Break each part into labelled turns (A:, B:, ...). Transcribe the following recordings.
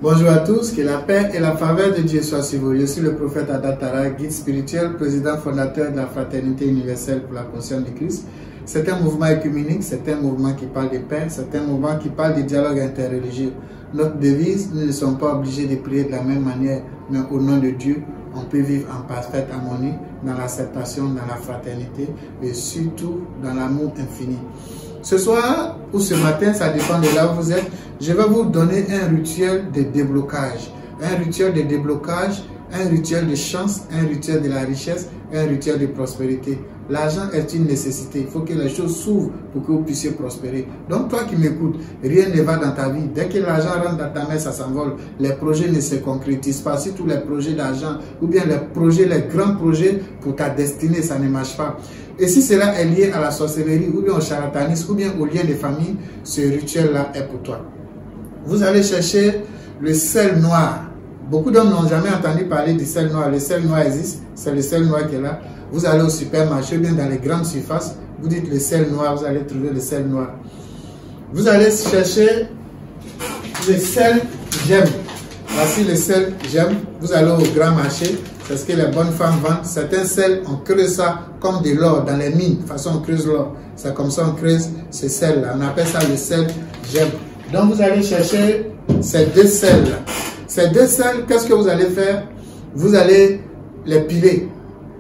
A: Bonjour à tous, que la paix et la faveur de Dieu soient sur vous. Je suis le prophète Adatara, guide spirituel, président fondateur de la Fraternité universelle pour la conscience du Christ. C'est un mouvement œcuménique, c'est un mouvement qui parle de paix, c'est un mouvement qui parle de dialogue interreligieux. Notre devise, nous ne sommes pas obligés de prier de la même manière, mais au nom de Dieu, on peut vivre en parfaite harmonie, dans l'acceptation, dans la fraternité et surtout dans l'amour infini. Ce soir ou ce matin, ça dépend de là où vous êtes, je vais vous donner un rituel de déblocage. Un rituel de déblocage, un rituel de chance, un rituel de la richesse, un rituel de prospérité. L'argent est une nécessité. Il faut que les choses s'ouvrent pour que vous puissiez prospérer. Donc toi qui m'écoutes, rien ne va dans ta vie. Dès que l'argent rentre dans ta main, ça s'envole. Les projets ne se concrétisent pas. Si tous les projets d'argent ou bien les grands projets pour ta destinée, ça ne marche pas. Et si cela est lié à la sorcellerie ou bien au charlatanisme ou bien au lien de famille, ce rituel-là est pour toi. Vous allez chercher le sel noir. Beaucoup d'hommes n'ont jamais entendu parler du sel noir. Le sel noir existe, c'est le sel noir qui est là. Vous allez au supermarché, bien dans les grandes surfaces, vous dites le sel noir, vous allez trouver le sel noir. Vous allez chercher le sel gemme. Voici le sel gemme. Vous allez au grand marché, c'est ce que les bonnes femmes vendent. Certains sels, on creuse ça comme de l'or dans les mines. De toute façon, on creuse l'or. C'est comme ça on creuse ce sel-là. On appelle ça le sel gemme. Donc vous allez chercher ces deux sels-là. Ces deux sels, qu'est-ce que vous allez faire? Vous allez les piler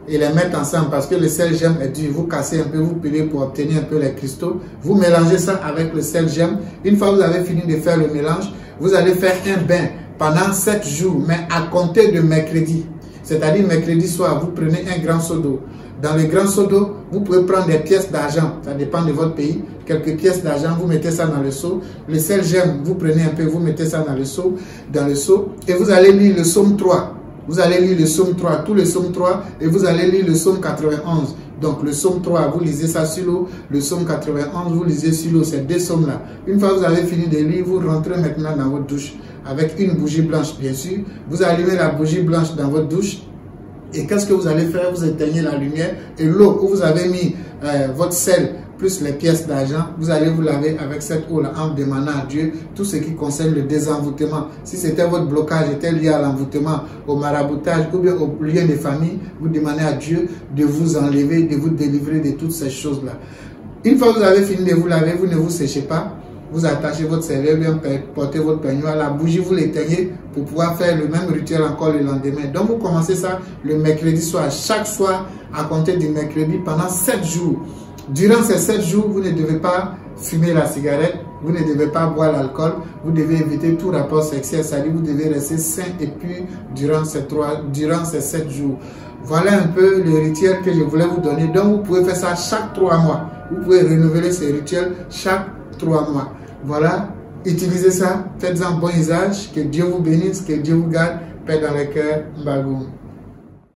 A: et les mettre ensemble parce que le sel gemme est dur. Vous cassez un peu, vous pilez pour obtenir un peu les cristaux. Vous mélangez ça avec le sel gemme. Une fois que vous avez fini de faire le mélange, vous allez faire un bain pendant 7 jours, mais à compter de mercredi. C'est-à-dire mercredi soir, vous prenez un grand seau d'eau. Dans le grand seau d'eau, vous pouvez prendre des pièces d'argent. Ça dépend de votre pays. Quelques pièces d'argent, vous mettez ça dans le seau. Le sel gemme, vous prenez un peu, vous mettez ça dans le seau. Et vous allez lire le psaume 3. Vous allez lire le psaume 3, tout le psaume 3, et vous allez lire le psaume 91. Donc le psaume 3, vous lisez ça sur l'eau. Le psaume 91, vous lisez sur l'eau. Ces deux psaumes-là. Une fois que vous avez fini de lire, vous rentrez maintenant dans votre douche. Avec une bougie blanche, bien sûr. Vous allumez la bougie blanche dans votre douche. Et qu'est-ce que vous allez faire? Vous éteignez la lumière et l'eau où vous avez mis votre sel plus les pièces d'argent, vous allez vous laver avec cette eau-là en demandant à Dieu tout ce qui concerne le désenvoûtement. Si c'était votre blocage, était lié à l'envoûtement, au maraboutage ou bien au lien de famille, vous demandez à Dieu de vous enlever, de vous délivrer de toutes ces choses-là. Une fois que vous avez fini de vous laver, vous ne vous séchez pas. Vous attachez votre cerveau, bien portez votre peignoir, la bougie, vous l'éteignez pour pouvoir faire le même rituel encore le lendemain. Donc vous commencez ça le mercredi soir, chaque soir à compter du mercredi pendant 7 jours. Durant ces 7 jours, vous ne devez pas fumer la cigarette, vous ne devez pas boire l'alcool, vous devez éviter tout rapport sexuel, c'est-à-dire vous devez rester sain et pur durant ces 7 jours. Voilà un peu le rituel que je voulais vous donner. Donc vous pouvez faire ça chaque 3 mois. Vous pouvez renouveler ce rituel chaque 3 mois. Voilà, utilisez ça, faites-en bon usage, que Dieu vous bénisse, que Dieu vous garde, paix dans le cœur, Mbagoum.